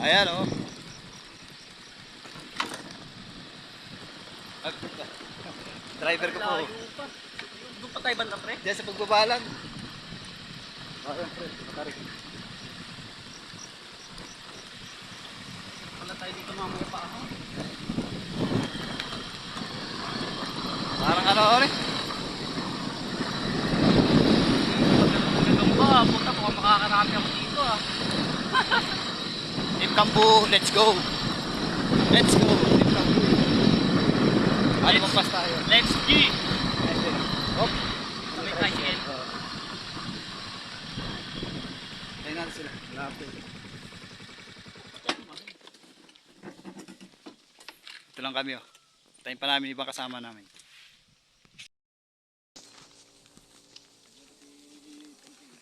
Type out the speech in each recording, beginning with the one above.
Ayan oh. Driver ko po. Doon pa tayo banda pre? Diyan sa pagbabalan. Ayan pre, matarik. Wala tayo dito mamaya pa ako. Parang ano rin. Hanggang ba, puta mukhang makakarami ako dito ah. Team Kambu, let's go. Let's go, Team Kambu. Ano magpas tayo? Let's G! Hop. May tricycle. Ayun natin sila. Lapit. Ito lang kami oh. Tayo pa namin ibang kasama namin.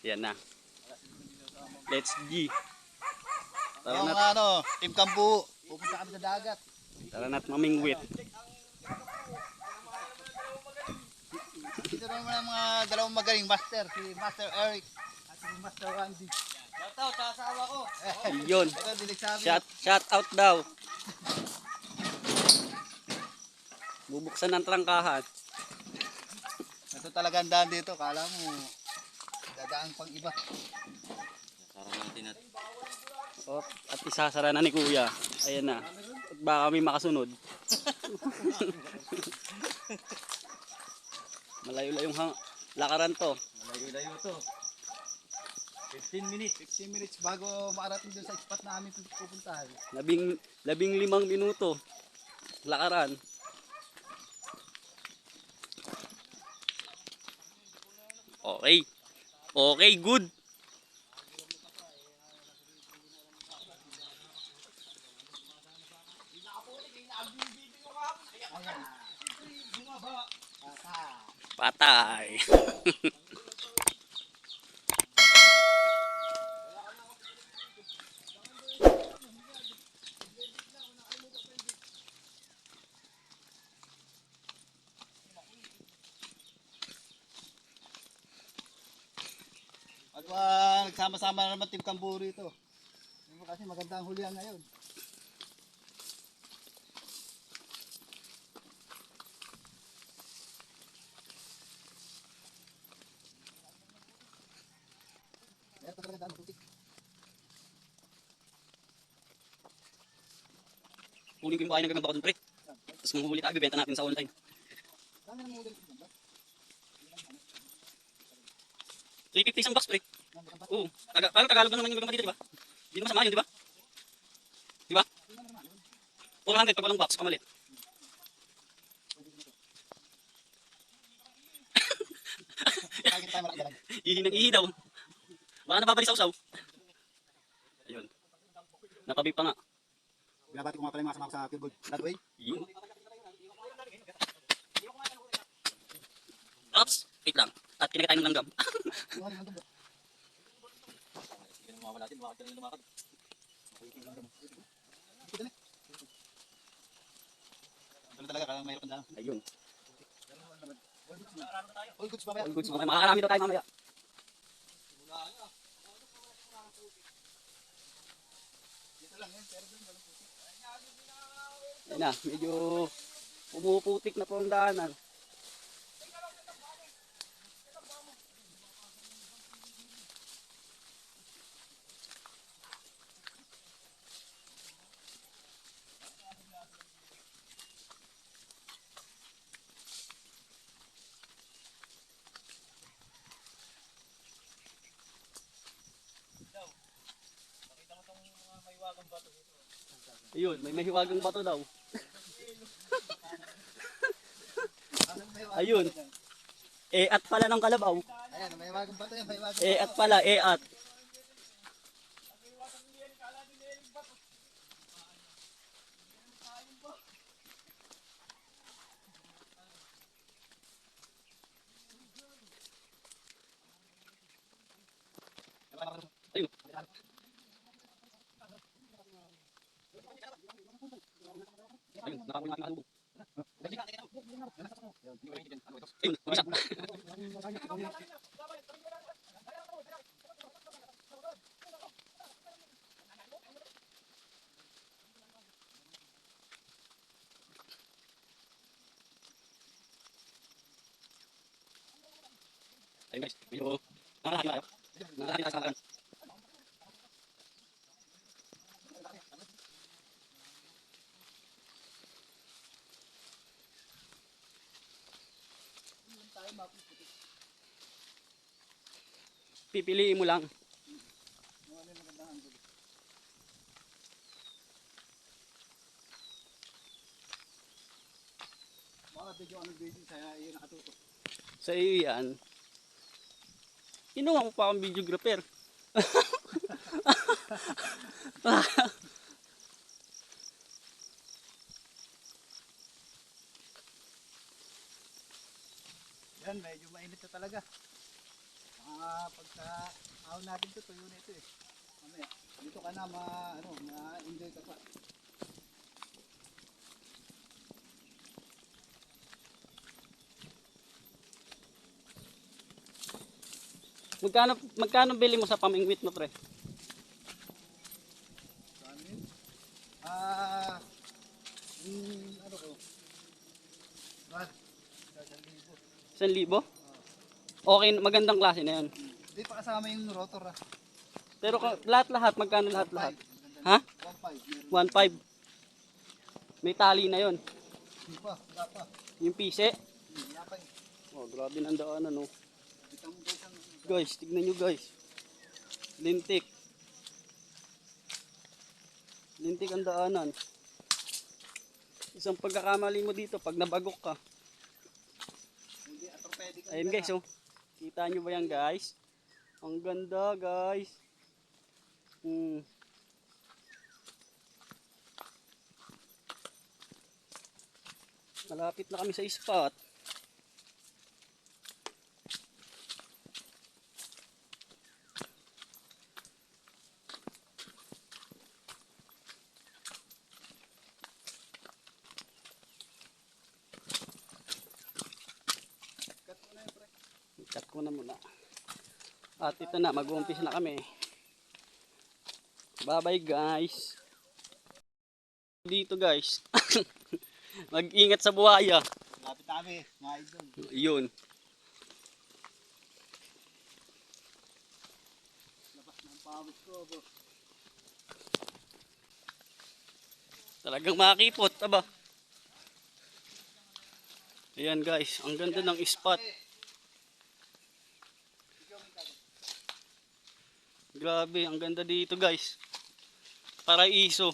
Yan na. Let's G. Tara Yung na, ano, Team Kambu, pupunta kami sa dagat. tara na't mamingwit. Dito naman ang mga dalawang magaling master, si Master Eric at si Master Randy. Shoutout sa asawa ko. Yun. Ito dilig sa amin. Shout out daw. Bubuksan ng trangkahan. Ito talaga ang daan dito, kala mo dadaan pang iba. Oh, at isasara na ni Kuya. Ayan na. At baka kami makasunod. Malayo-layong lakaran to. Malayo-layo to. 15 minutes bago makarating dun sa spot na aming pupuntahan. 15 minuto. Lakaran. Okay. Okay, good. Patay. Nagsama-sama na naman Team Kambu rito. Kasi magandang hulihan ngayon. Ito talaga daan putik. Kunin ko yung bahay ng gagamba ko dun, pre. Tapos manghuli tayo, bibenta natin sa online. Dami na mga 350 isang box, pre. Oo. Parang Tagalog lang naman yung gagamba dito, di ba? Hindi naman masama yun, di ba? Di ba? 400 pag walang box, pamalit. Ihi ng ihi daw. Baka nababali sa usaw. Ayun. Nakabig pa nga. Binabati ko nga pala yung mga sama ko sa Pure Gold. That way. Yun. Ops, wait lang. At kinakita tayo ng langgam. Ano talaga, kaya mayroon daan. Ayun. All goods mamaya. All goods mamaya. Makakarami daw tayo mamaya. Ayun na, medyo pumuputik na po ang daanan. Ayun, may mahiwagang bato daw. Ayun. At pala ng kalabaw. Ayan, may wagang bato yan, may wagang At pala, at. Ayun. Ayun, nakakuli natin makalubog. Ayun, bisa. Ayun guys, medyo nakakahati na tayo. Nakakahati na tayo sa halakan. Pipiliin mo lang. Baka video ano video sa iyo nakatutok. Sa iyo yan. Kinuha mo pa akong videographer. Yan, medyo mainit na talaga. Pagka ahon natin to, tuyo na ito eh. Mamaya, dito ka na ma-enjoy ka pa. Magkano bili mo sa pamingwit mo, pre? So, ano yun? Ano ko? Brad, 1,000? Okay, magandang klase na yun. Hindi pa kasama yung rotor ah. Pero lahat-lahat, magkano lahat-lahat? Ha? 1.5. 1,500. May tali na yun. Hindi pa, wala pa. Yung pise. Wala pa eh. Oh, grabe ng daanan, no. Kita mo guys ang Guys, tignan nyo guys. Lintik. Lintik ang daanan. Isang pagkakamali mo dito pag nabagok ka. hindi orthopedic. Ayun guys, oh. Kita nyo ba yan guys? Ang ganda guys. Malapit na kami sa spot. Cut ko na muna. At ito na, mag-uumpisa na kami. Bye bye guys. Dito guys. Mag-ingat sa buhaya. Lapit na kami, mga idol. Yun. Labas ng pawis ko, boss. Talagang makakipot, aba. Ayan guys, ang ganda ng spot. Grabe, ang ganda dito guys. Paraiso.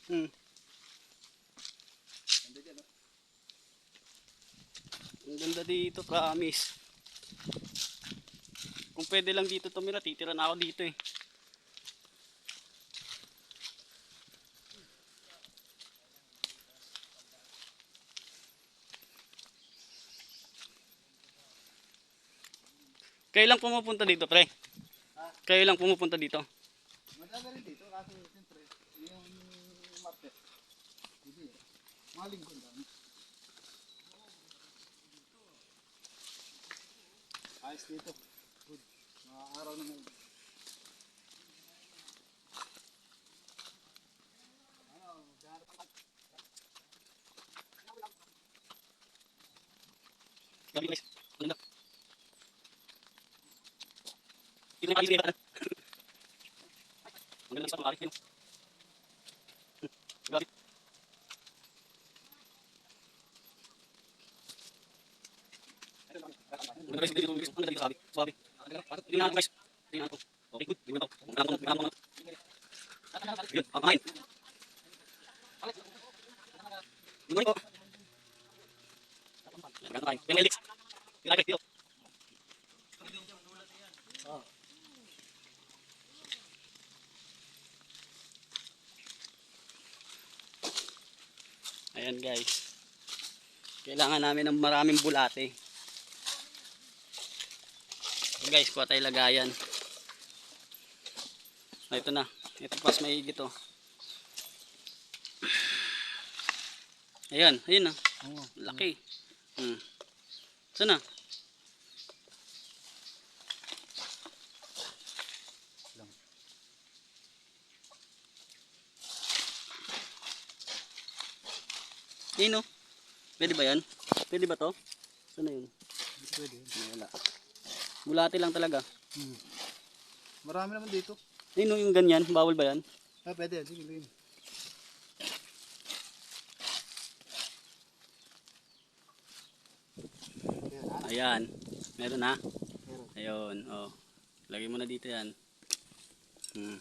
Ang ganda dito, promise. Kung pwede lang dito tumira, titira na ako dito eh. Kayo lang pumupunta dito, pre? Kayo lang pumupunta dito? Madami rin dito, kasi siyempre, yung market. Hindi, mga linggo lang. Ayos dito. Good. Mga araw na ngayon. Grabe guys, ang ganda. Ito na yung kalis kayo. Ang ganda ng spot, mga kalis. Grabe. Ang ganda guys, dito guys. Ang ganda dito, sabi. Sabi. Tingnan natin guys. Tingnan natin. Okay, good. Tingnan natin. Tingnan natin. Yun, pangkain. Good morning po. Maganda tayo. Yung Elix. Tingnan natin dito. Ayan guys. Kailangan namin ng maraming bulate. So guys, kuha tayo lagayan. Ito na. Ito pas maigi to. Ayan, ayun na. Laki. Sana? Ayun o. Pwede ba yan? Pwede ba to? Sana yun? Pwede. Wala. Bulati lang talaga. Marami naman dito. Ayun, yung ganyan, bawal ba yan? Pwede. Sige, lagyan. Ayan. Meron na. Meron. Ayun, oh. Lagay mo na dito yan. Hmm.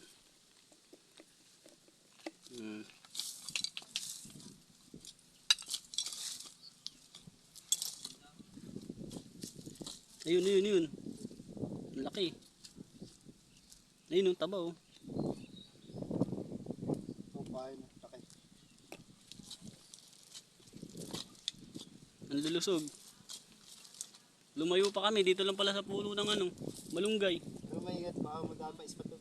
Ayun. Ang laki. Ayun, yung taba, oh. Papain. Laki. Ang lulusog. Lumayo pa kami. Dito lang pala sa pulo ng ano, malunggay. Pero may ingat. Baka madaan pa ispat to.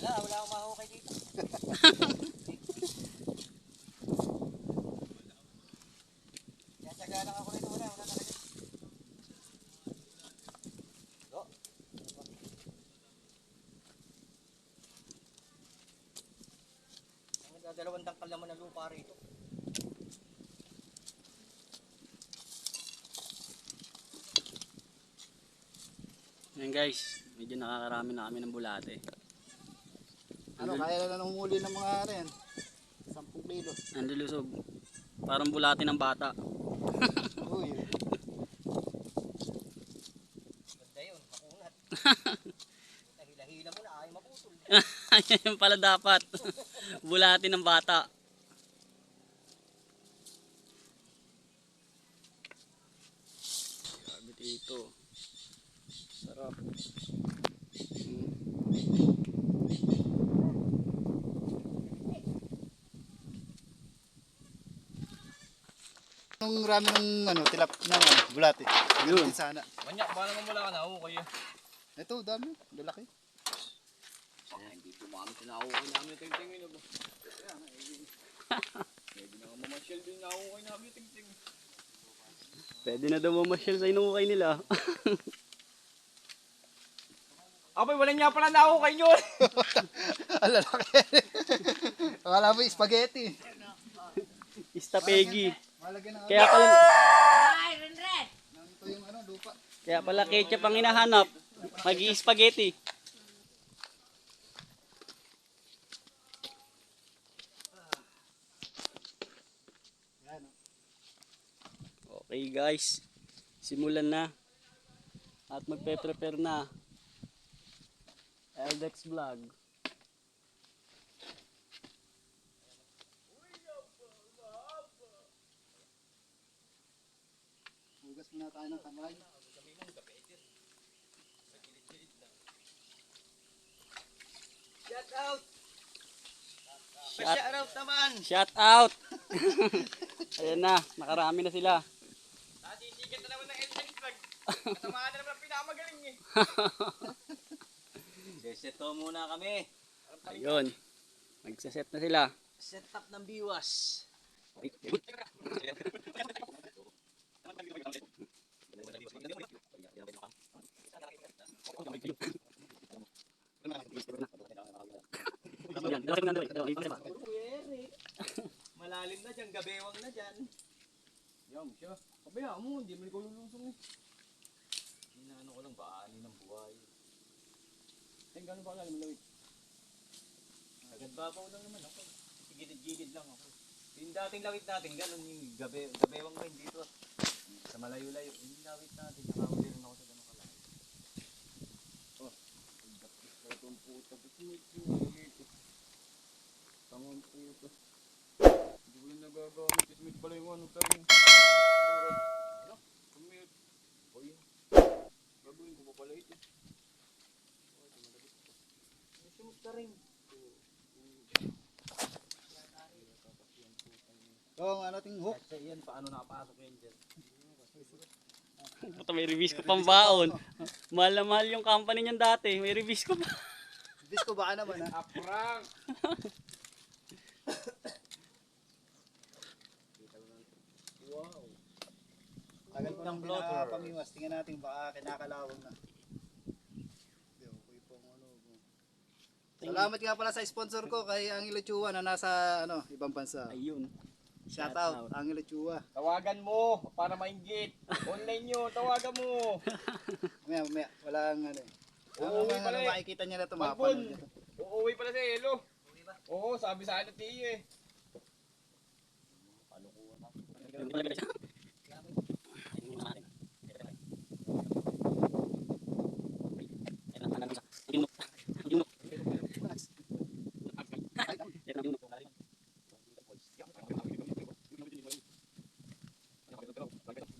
Wala akong mahukay dito. Tsaga lang ako rito. Wala talaga. Dalawang dangkal naman na lupa rito. Ayan guys, medyo nakakarami na kami ng bulate. Kaya na lang humuli ng mga rin. 10 kilo. Ang lulusog. Parang bulate ng bata. Uy. Ganda yun, makunat. Nahila-hila mo na, ay maputol. Ayan pala dapat. Bulate ng bata. Grabe dito. Sarap. Nung rami ng tilap ng bulate. Yun. Sana. Manyak, ba naman wala ka na? Oo, kayo. Ito, dami. Lalaki. Hindi dumami sa naukay namin yung tingtingin. Pwede na mamasyal din naukay namin yung tingting. Pwede na daw mamasyal sa inukay nila. Abay, wala niya pala naukay nyo. Ang lalaki. Akala mo spaghetti. Istapegi. Malagyan ng Kaya pala ito yung lupa. kaya pala ketchup ang hinahanap. Magi-spaghetti. Yan. Okay guys. Simulan na. At magpe-prepare na. Eldex Vlog. Hugas muna tayo ng kamay. Shout out! Shout, Shout out naman! shout out. Ayan na, nakarami na sila. Natitigat na naman ng Eldex Vlog. Kasamahan na naman ang pinamagaling eh. Seseto muna kami. Ayun. Magsaset na sila. Set up ng biwas. Malalim na dyan, gabewang na dyan. Yan siya. Kabaya mo, hindi mo ikaw lulusong eh. Inaano ko lang, baani ng buhay. Ay, gano'n ba kalalim lawit? Agad babaw lang naman ako. Gilid-gilid lang ako. Yung dating lawit natin, gano'n yung gabewang rin dito. Sa malayo-layo, yung lawit natin, nakahuli rin ako sa gano'n kalalim. Oh, itong puta, ba't may dito? Tangang puta. Hindi ko yung nagagamit, ismit pala yung ano tayo. Ano? Kumit. O yun. Gagawin ko pa pala ito. Sumit ka rin. Ito ang ating hook. Kasi yan, paano nakapasok yan dyan? Puta, may release ko pang baon. Mahal na mahal yung company niyan dati. May release ko pa. Disco baka naman ha. Aprang! Wow. Tagal ko nang pinapamiwas. Tingnan natin baka kinakalawang na. Hindi, okay po ang ano. Salamat nga pala sa sponsor ko kay Angelo Chua na nasa ibang bansa. Ayun. Shout out, Angelo Chua. Tawagan mo para mainggit. Online yun, tawagan mo. Mamaya, walang Uuwi pala eh. makikita niya na ito, Malbon, makapanood niya to. uuwi pala si Elo. Oo, sabi sa akin ng tiyo eh.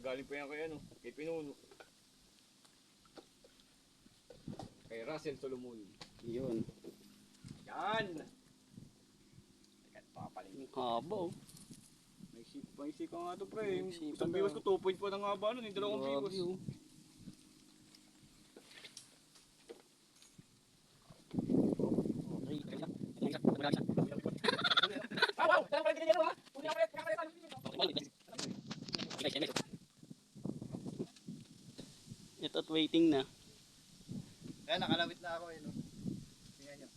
Galing pa yan kay Pinuno. Kay Russell Solomon. Yun. Yan! Teka, papaling. Haba oh. May isip ka nga ito pre. May isip Isang ka biwas na. ko 2.4 na nga ba nun, yung dalawang biwas. Grabe, oh. Ito't waiting na. Kaya nakalawit na ako no. Tingnan niyo.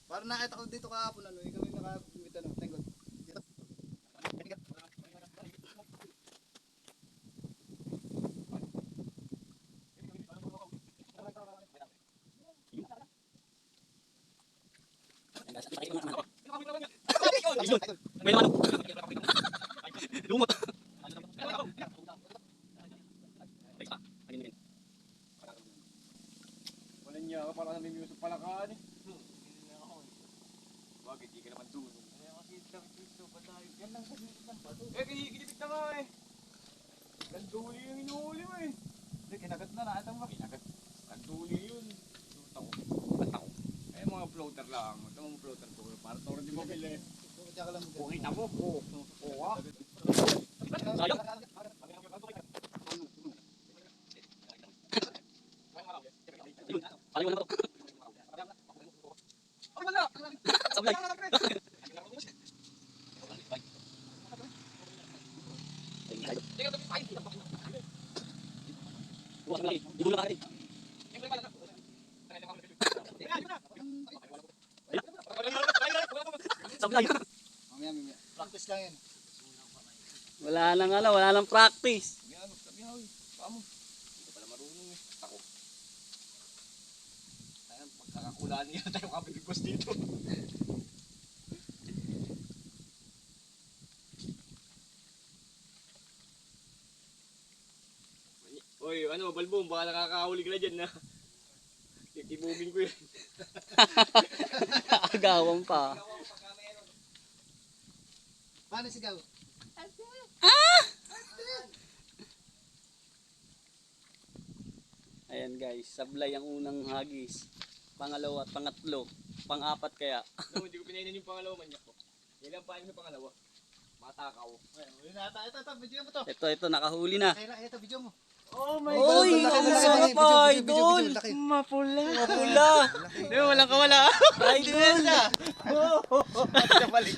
Parang nakita ko dito kahapon ikaw yung nakabit tengkod. Dito. May naman. Lumot. Wala niya ka, parang namimius sa palakaan eh. Bakit di ka naman doon? Kinikinipit na nga eh. Nanduli yung inuhuli mo eh. Hindi, kinagat na nakita mo ba? Kinagat. Nanduli yun. Pataw. Eh mga floater lang. Ito mga floater ko. Para toro di mo pili. Diyan ka lang Kung kita mo, oo ah. Sayang. Paling wala to. Sablay. Bukas lagi. Di mo na Sablay. Mamaya. Practice lang yan. Wala nang practice. Sabi nga, paamo. Hindi ka pala marunong eh. Ako. Ayan, magkakakulaan niya tayo kapibigos dito. Oy, Balbong, baka nakakahuli ka na dyan na. Titibugin ko yun. Agawan pa. Paano sigaw? Ayan guys, sablay ang unang hagis. Pangalawa at pangatlo. Pang-apat kaya. No, hindi ko pinainan yung pangalawa manyak ko. Yan lang paano yung pangalawa. Matakaw. Huli na ata. Ito, video mo to. Ito, nakahuli na. Ito, video mo. Oh my Uy, ang sarap idol! Mapula. Mapula! Di ba, walang kawala. Idol! Balik.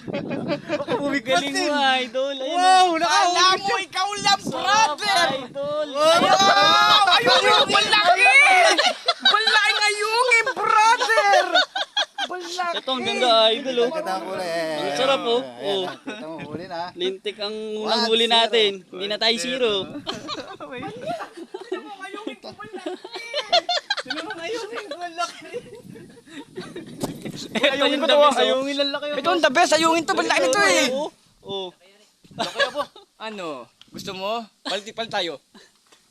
Baka bumigaling mo idol! Ayan, Wow, oh. nakahuli mo ikaw lang, Sarap, brother! idol! Wow! Ayun yung balaki! Balaki ngayungin, brother! Balaki! Ito ang ganda idol oh. Ganda ang huli. Ang sarap, oh. Ayan, Oh. Kita mo, huli na. Lintik ang unang huli natin. Hindi na tayo zero. Ayungin ko to, ayungin lang laki. Ito ang the best, ayungin to, balaki nito eh. Oh. Laki po. Ano? Gusto mo? Palit tayo.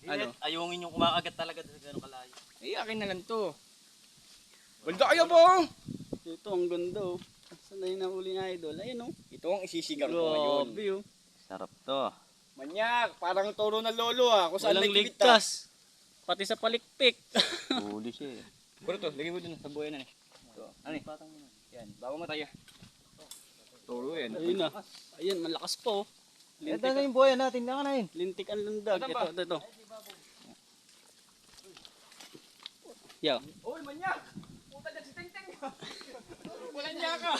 Ano? Ayungin yung kumakagat talaga sa gano'ng kalayo. Eh, akin na lang to. Balda kayo po! Ito ang ganda oh. Saan na yung nahuli na idol? Ayun oh. Ito ang isisigaw ko ngayon. Grabe oh. Sarap to. Manyak, parang toro ng lolo ah. Kung saan Walang may kibit ah. ligtas. Pati sa palikpik. Huli siya eh. Puro to, lagay mo dun sa buhay na eh. Ito, ano eh? Yan, bago mataya. Toro yan. Ayun na. Ayun, malakas po. Ito na yung buhay natin. Tingnan ka na yun. Lintik ang lundag. Ano ba? Ito. Yo. Oy, manyak! Puta dyan si Teng-Teng! Wala niya ka!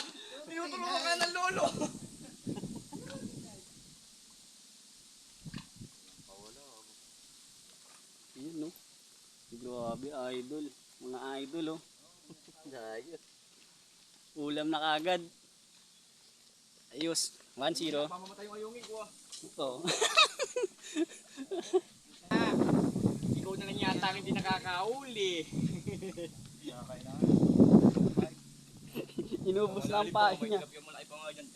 Tinutulungan ka ng lolo! Ayun no. Grabe. Grabe, idol. Mga idol, oh. Ulam na kagad. Ayos. 1-0. Mamamatay yung ayungin ko ah. Oo. Ikaw na lang yata ang hindi nakakauli. Inubos na ang pain niya. Yung malaki pa nga dyan.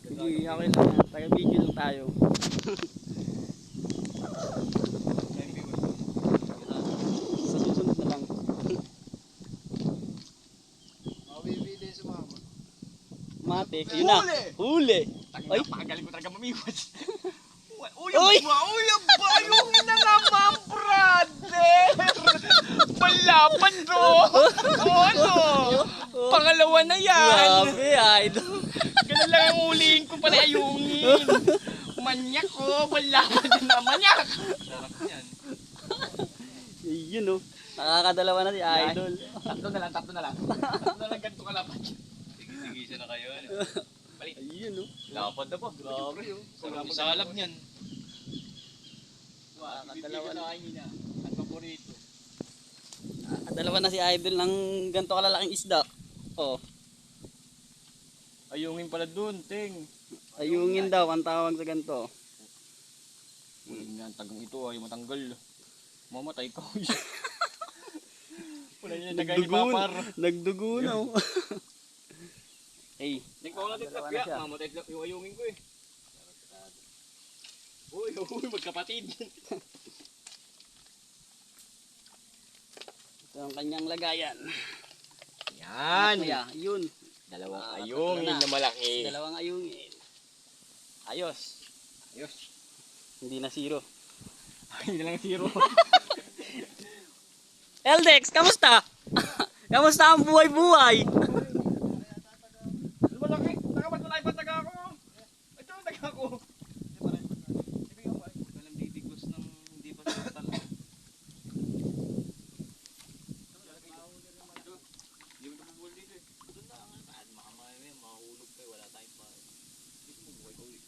Sige, okay lang yan. Taga-video lang tayo. Sa susunod na lang. Mabibili sa mama. Matik. Yun na. Huli! Ay! Napakagaling ko talaga mamiwas. Uy, Uy! uy, bayungin na naman, brother! Palaban to! Ano? Pangalawa na yan! Grabe, idol. Ganun lang ang ulihin ko pala ayungin. Manyak ko, palaban na naman manyak! Sarap yan. Yun, oh. Nakakadalawa na si idol. Tatlo na lang. Tatlo na lang ganito kalaban. Sige na kayo. Ayun, oh. Lapad na po. Grabe, oh. Salap niyan. Nakakadalawa na. Ang paborito. Nakakadalawa na si idol ng ganito kalalaking isda. Oh. Ayungin pala dun, ting. Ayungin daw ang tawag sa ganito. Ang tagang ito ay matanggal. Mamatay ka. Wala niya nagay-papar. Nagdugo na, oh. Hey. Nagpaw natin Dalawa na siya. tapya. Mamatay yung ayungin ko eh. Uy, magkapatid. Ito ang kanyang lagayan. Yan. Kuya, yun. Dalawang Ah, ayungin tatlo na. na malaki. Dalawang ayungin. Ayos. Ayos. Hindi na zero. Hindi na lang zero. Eldex, kamusta? Kamusta ang buhay-buhay? Malaki. Nakabat malaki pa taga ako. Ito ang taga ako. Walang bibigos ng hindi pa sa tala. Hindi mo nabubuhol dito eh. Doon na ang saan. Makahulog kayo. Wala tayong pa. Dito mo buhay ko ulit.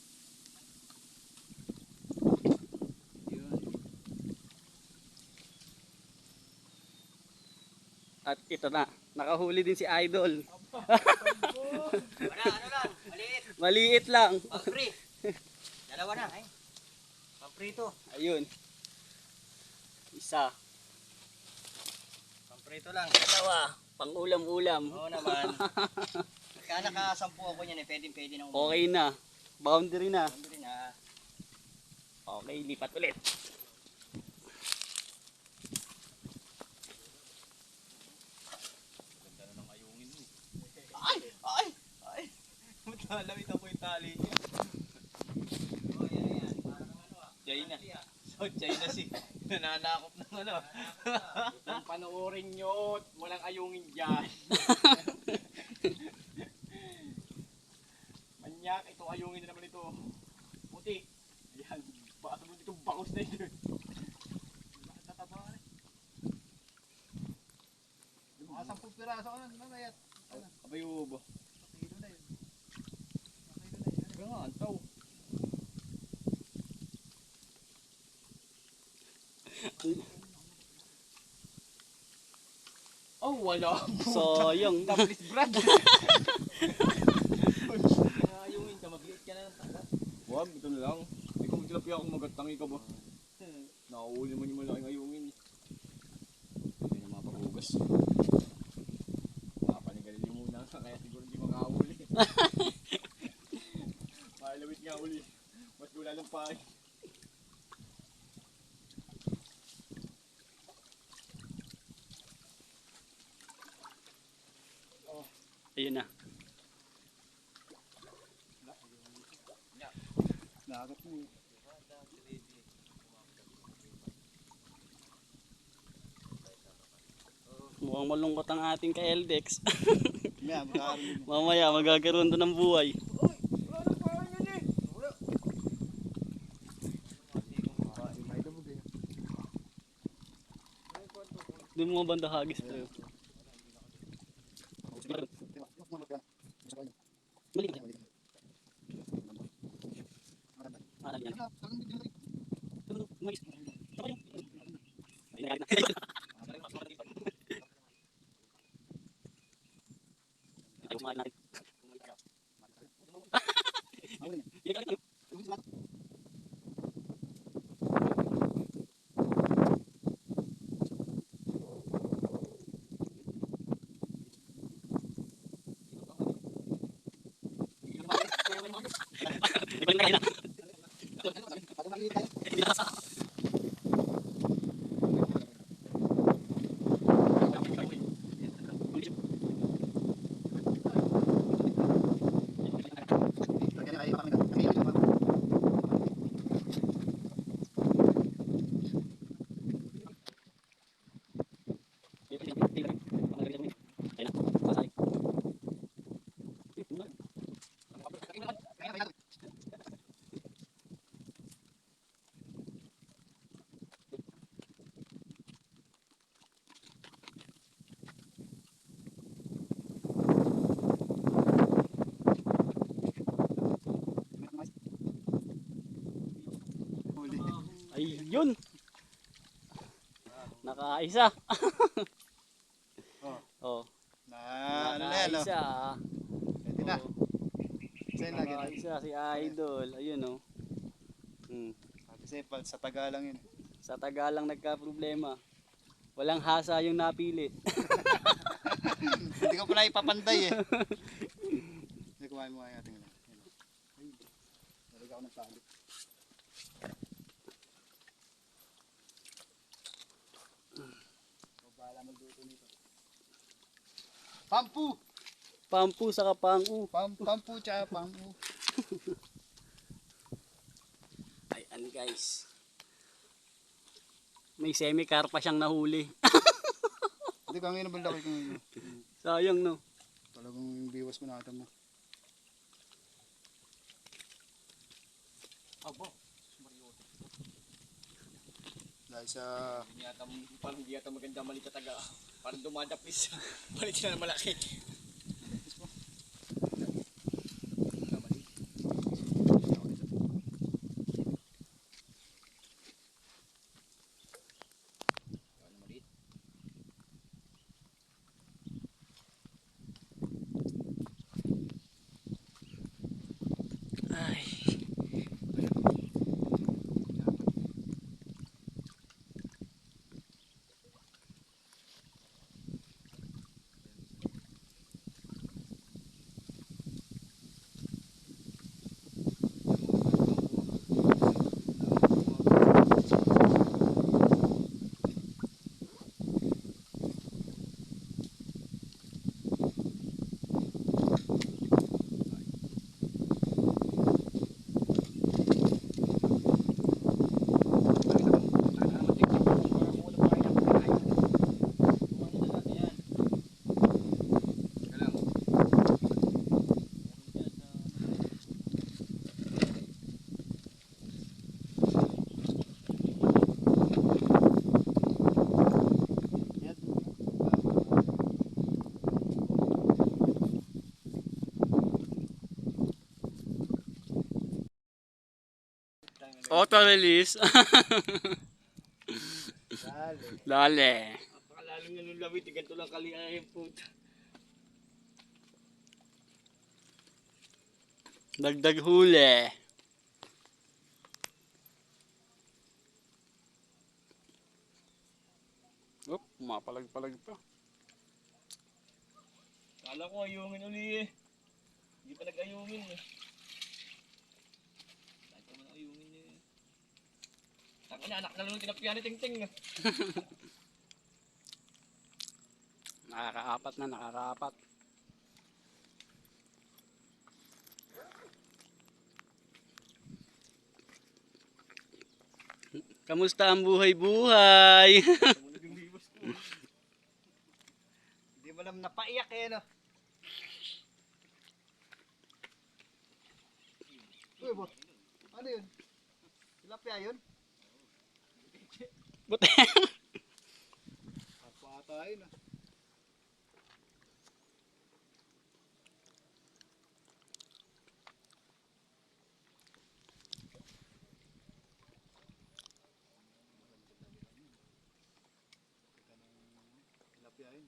Yun. At ito na, nakahuli din si Idol. Ano lang, maliit. Maliit lang. Pang-free. Dalawa na, eh. Pang-free to. Ayun. Isa. Pang-free to lang. Dalawa. Pang-ulam-ulam. Oo naman. Pagka nakasampu ako niyan, eh, pwede na Okay na. Boundary na. Pwede na. Okay, lipat ulit. Ganda na ng ayungin mo. Ay! Matalawit ako yung tali niya. Oo, yan. Parang ano ah. China. So, China si nananakop ng ano. Kung panoorin nyo, walang ayungin dyan. Manyak, itong ayungin na naman ito. Puti. Yan. Baka mo itong bakos na ito. Bakit tataba ka rin? Mga 10 piraso ka na, mamayat. Abay ubo. Kilo na yun. Kaya nga, antaw. Oh, wala. Sayang. Tapos Brad. Ayungin ka, mag-liit ka na ng tala. Wag, ito na lang. Hindi ko magtilapia akong magatangi ka ba? Nakahuli mo yung malaking ayungin. Hindi na mapagugas. Nakapanigalili muna kaya siguro hindi makahuli. Mahalawit nga uli. Mas gula ng pahay. Ayun na. Nakakot mo. Mukhang malungkot ang ating ka-Eldex. Maya, magkakaroon. Mamaya magkakaroon doon ng buhay. Doon mga banda hagis tayo. Mali ka. Ah, yan. Umayos. Ay, nagalit na. Ayaw kumain natin. Yan, galit na. Ibalik na kayo na. Hindi nakasa. Ayun. Nakaisa. Oh. Ano na yan, no? Nakaisa. Pwede na. Sa'yo lagi na. Nakaisa si Idol. Ayun oh. Kasi sa taga lang yun. Sa Tagalang nagka-problema. Walang hasa yung napili. Hindi ko pala ipapanday eh. Hindi kumain mo kaya tingnan. Nalagay ako ng tali. Bahala magluto nito. Pampu! Pampu sa kapangu. Pampu tsaka pampu. Ayan guys. May semi-carpa siyang nahuli. Hindi ko ang inabal laki kung Sayang no. talagang biwas mo na ata mo. Abo. Dahil sa Hindi yata maganda mali sa taga. Parang dumadapis. Balik na malaki. Ay. Auto release. Dale. Napakalalo nga nung lawit. Ganito lang kaliaya yung puta. Dagdag huli. Oop, mapalag-palag pa. Kala ko ayungin uli eh. Hindi pa nag-ayungin eh. Kahit pa man ayungin eh. Tangina, anak na lang nung tinapyan ni Ting Ting. Nakakaapat na, nakakaapat. Kamusta ang buhay-buhay? Tumunog yung bibos ko. Hindi mo naman napaiyak eh, no? Uy, bo. Ano yun? Tilapia yun? Buti. Tayo na. Tilapia yun.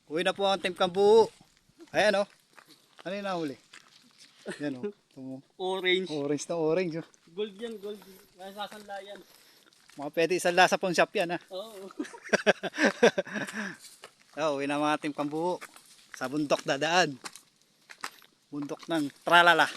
Uwi na po ang Team Kambu. Ayan o. Ano yung nahuli? Yan o. Orange. Orange na orange. Oh. Gold yan, gold. Kaya sasanla yan. Mga pwede isang lasa pong shop yan ha. Oo. So, uwi na mga Team Kambu. Sa bundok dadaan. Bundok ng Tralala.